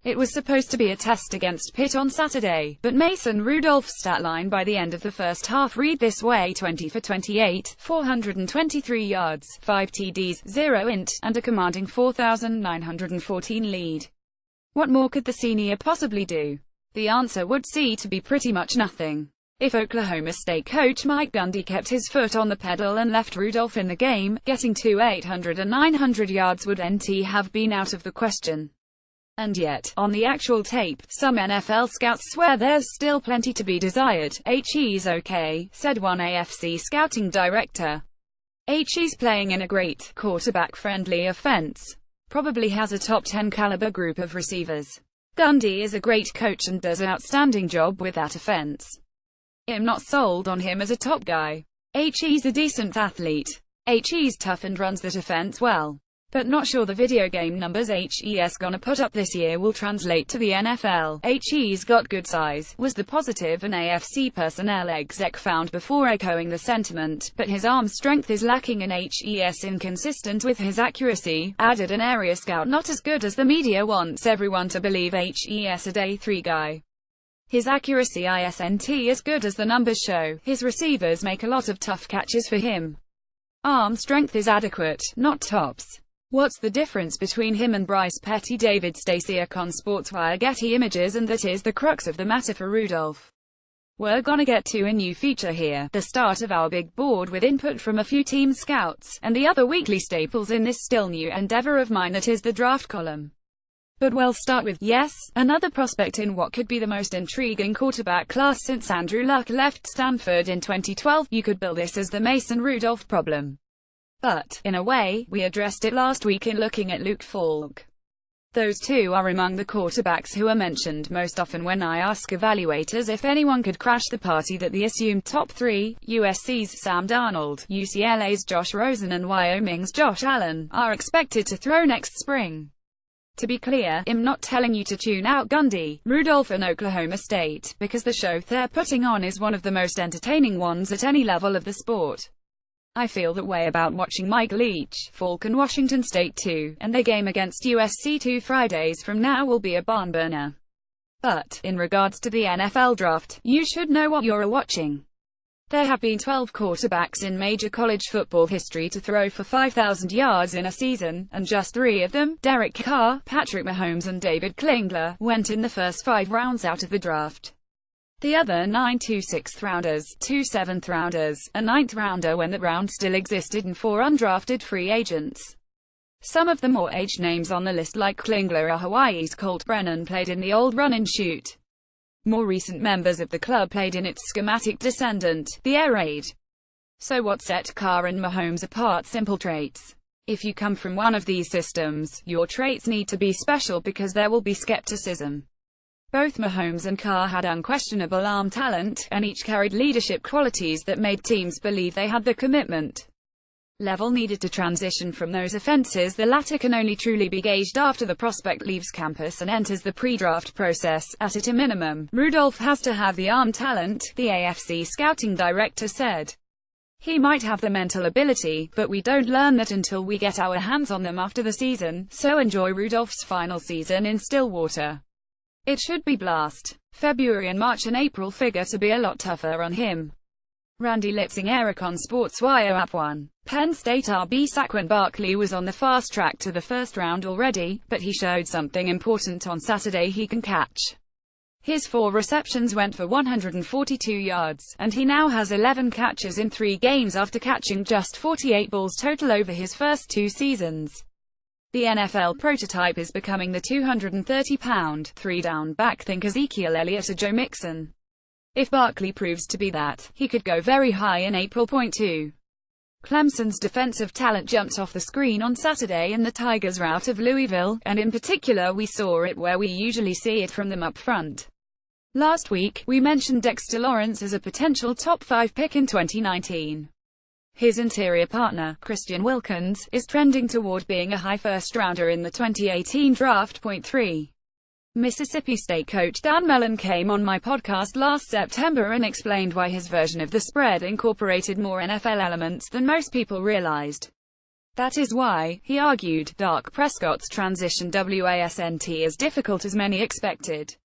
It was supposed to be a test against Pitt on Saturday, but Mason Rudolph's stat line by the end of the first half read this way: 20 for 28, 423 yards, 5 TDs, 0 int, and a commanding 4,914 lead. What more could the senior possibly do? The answer would seem to be pretty much nothing. If Oklahoma State coach Mike Gundy kept his foot on the pedal and left Rudolph in the game, getting to 800 and 900 yards would have been out of the question. And yet, on the actual tape, some NFL scouts swear there's still plenty to be desired. He's okay, said one AFC scouting director. He's playing in a great, quarterback-friendly offense. Probably has a top 10 caliber group of receivers. Gundy is a great coach and does an outstanding job with that offense. I'm not sold on him as a top guy. He's a decent athlete. He's tough and runs that offense well. But not sure the video game numbers he's gonna put up this year will translate to the NFL. He's got good size, was the positive an AFC personnel exec found before echoing the sentiment, but his arm strength is lacking and he's inconsistent with his accuracy, added an area scout. Not as good as the media wants everyone to believe. He's a day 3 guy. His accuracy isn't as good as the numbers show. His receivers make a lot of tough catches for him. Arm strength is adequate, not tops. What's the difference between him and Bryce Petty? David Stasiak on SportsWire. Getty Images. And that is the crux of the matter for Rudolph. We're gonna get to a new feature here, the start of our big board with input from a few team scouts, and the other weekly staples in this still new endeavor of mine, that is the draft column. But we'll start with, yes, another prospect in what could be the most intriguing quarterback class since Andrew Luck left Stanford in 2012. You could bill this as the Mason Rudolph problem. But, in a way, we addressed it last week in looking at Luke Falk. Those two are among the quarterbacks who are mentioned most often when I ask evaluators if anyone could crash the party that the assumed top 3, USC's Sam Darnold, UCLA's Josh Rosen and Wyoming's Josh Allen, are expected to throw next spring. To be clear, I'm not telling you to tune out Gundy, Rudolph and Oklahoma State, because the show they're putting on is one of the most entertaining ones at any level of the sport. I feel that way about watching Mike Leach, Falk and Washington State too, and their game against USC 2 Fridays from now will be a barn burner. But, in regards to the NFL draft, you should know what you're watching. There have been 12 quarterbacks in major college football history to throw for 5,000 yards in a season, and just 3 of them, Derek Carr, Patrick Mahomes and David Klingler, went in the first 5 rounds out of the draft. The other 9, 2 6th-rounders, 2 7th-rounders, a 9th-rounder when that round still existed, and 4 undrafted free agents. Some of the more aged names on the list, like Klingler, are Hawaii's Colt Brennan, played in the old run-and-shoot. More recent members of the club played in its schematic descendant, the air raid. So what set Carr and Mahomes apart? Simple traits. If you come from one of these systems, your traits need to be special because there will be skepticism. Both Mahomes and Carr had unquestionable arm talent, and each carried leadership qualities that made teams believe they had the commitment level needed to transition from those offenses. The latter can only truly be gauged after the prospect leaves campus and enters the pre-draft process. At a minimum, Rudolph has to have the arm talent, the AFC scouting director said. He might have the mental ability, but we don't learn that until we get our hands on them after the season, so enjoy Rudolph's final season in Stillwater. It should be blast. February and March and April figure to be a lot tougher on him. Randy Litzing, Eric on SportsWire. App 1. Penn State RB Saquon Barkley was on the fast track to the first round already, but he showed something important on Saturday: he can catch. His 4 receptions went for 142 yards, and he now has 11 catches in 3 games after catching just 48 balls total over his first 2 seasons. The NFL prototype is becoming the 230-pound, 3-down back. Think Ezekiel Elliott or Joe Mixon. If Barkley proves to be that, he could go very high in April. Point 2. Clemson's defensive talent jumped off the screen on Saturday in the Tigers' rout of Louisville, and in particular we saw it where we usually see it from them up front. Last week, we mentioned Dexter Lawrence as a potential top 5 pick in 2019. His interior partner, Christian Wilkins, is trending toward being a high first-rounder in the 2018 draft. Point 3. Mississippi State coach Dan Mullen came on my podcast last September and explained why his version of the spread incorporated more NFL elements than most people realized. That is why, he argued, Dak Prescott's transition wasn't as difficult as many expected.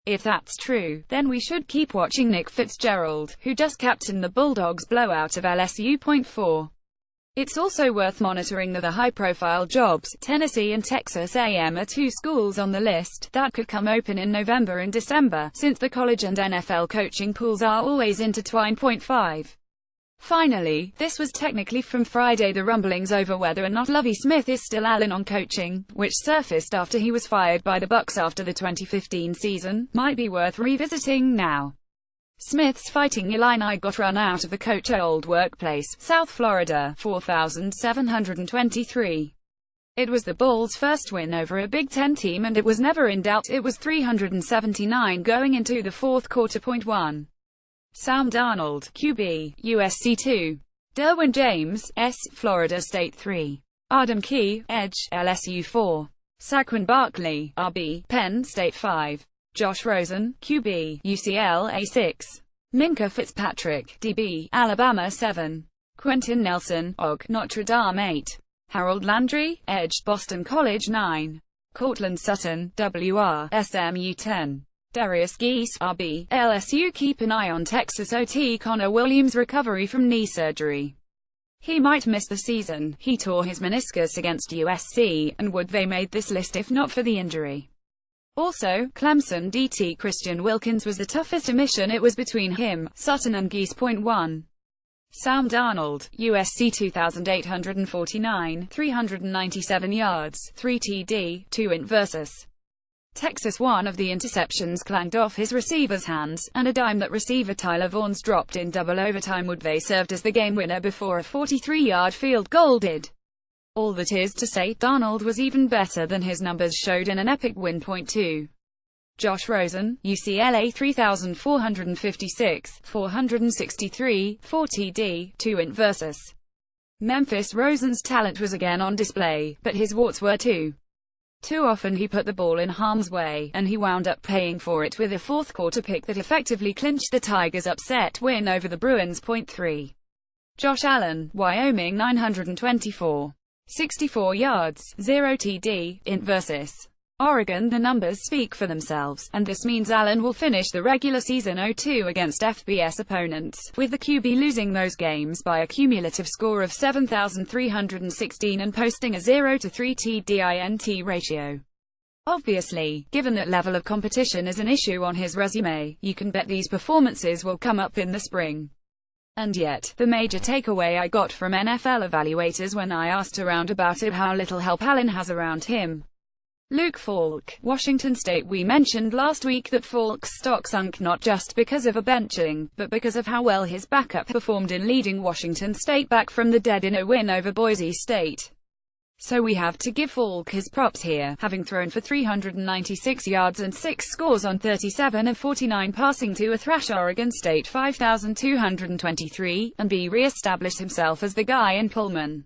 If that's true, then we should keep watching Nick Fitzgerald, who just captained the Bulldogs' blowout of LSU.4. It's also worth monitoring the high-profile jobs. Tennessee and Texas A&M are two schools on the list that could come open in November and December, since the college and NFL coaching pools are always intertwined. 5. Finally, this was technically from Friday. The rumblings over whether or not Lovie Smith is still Allen on coaching, which surfaced after he was fired by the Bucs after the 2015 season, might be worth revisiting now. Smith's Fighting Illini got run out of the coach's old workplace, South Florida, 4,723. It was the Bulls' first win over a Big Ten team and it was never in doubt. It was 379 going into the fourth quarter. 1. Sam Darnold, QB, USC 2. Derwin James, S, Florida State 3. Adam Key, Edge, LSU 4. Saquon Barkley, RB, Penn State 5. Josh Rosen, QB, UCLA 6. Minka Fitzpatrick, DB, Alabama 7. Quentin Nelson, OG, Notre Dame 8. Harold Landry, Edge, Boston College 9. Cortland Sutton, WR, SMU 10. Darius Geese, RB, LSU. Keep an eye on Texas OT Connor Williams' recovery from knee surgery. He might miss the season. He tore his meniscus against USC, and would they made this list if not for the injury. Also, Clemson DT Christian Wilkins was the toughest omission. It was between him, Sutton and Geese. 1. Sam Darnold, USC 2,849, 397 yards, 3 TD, 2 int versus Texas. One of the interceptions clanged off his receiver's hands, and a dime that receiver Tyler Vaughns dropped in double overtime would they served as the game winner before a 43-yard field goal did. All that is to say, Darnold was even better than his numbers showed in an epic win. 2. Josh Rosen, UCLA 3,456, 463, 4 TD, 2 int versus Memphis. Rosen's talent was again on display, but his warts were too. Too often he put the ball in harm's way, and he wound up paying for it with a fourth-quarter pick that effectively clinched the Tigers' upset win over the Bruins. 3. Josh Allen, Wyoming 924. 64 yards, 0 TD, int versus Oregon. The numbers speak for themselves, and this means Allen will finish the regular season 0-2 against FBS opponents, with the QB losing those games by a cumulative score of 7,316 and posting a 0-3 TDINT ratio. Obviously, given that level of competition is an issue on his resume, you can bet these performances will come up in the spring. And yet, the major takeaway I got from NFL evaluators when I asked around about it how little help Allen has around him. Luke Falk, Washington State. We mentioned last week that Falk's stock sunk not just because of a benching, but because of how well his backup performed in leading Washington State back from the dead in a win over Boise State. So we have to give Falk his props here, having thrown for 396 yards and 6 scores on 37 of 49 passing to a thrash Oregon State 5,223, and re-established himself as the guy in Pullman.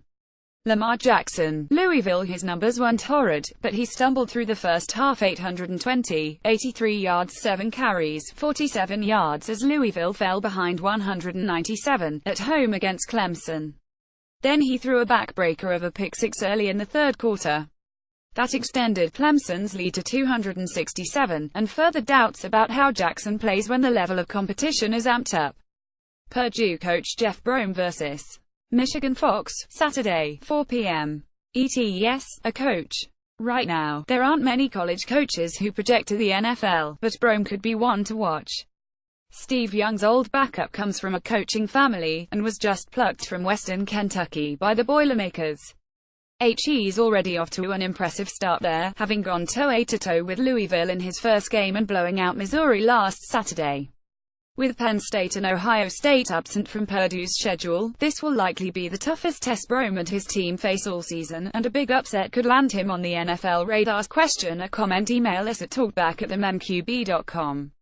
Lamar Jackson, Louisville. His numbers weren't horrid, but he stumbled through the first half. 820, 83 yards, 7 carries, 47 yards as Louisville fell behind 197, at home against Clemson. Then he threw a backbreaker of a pick-six early in the third quarter. That extended Clemson's lead to 267, and further doubts about how Jackson plays when the level of competition is amped up. Purdue coach Jeff Brom vs. Michigan. Fox, Saturday, 4 p.m. ET. Yes, a coach. Right now, there aren't many college coaches who project to the NFL, but Brom could be one to watch. Steve Young's old backup comes from a coaching family, and was just plucked from Western Kentucky by the Boilermakers. He's already off to an impressive start there, having gone toe-to-toe with Louisville in his first game and blowing out Missouri last Saturday. With Penn State and Ohio State absent from Purdue's schedule, this will likely be the toughest test Brom and his team face all season, and a big upset could land him on the NFL radar. Question or comment, email us at talkback@thememqb.com.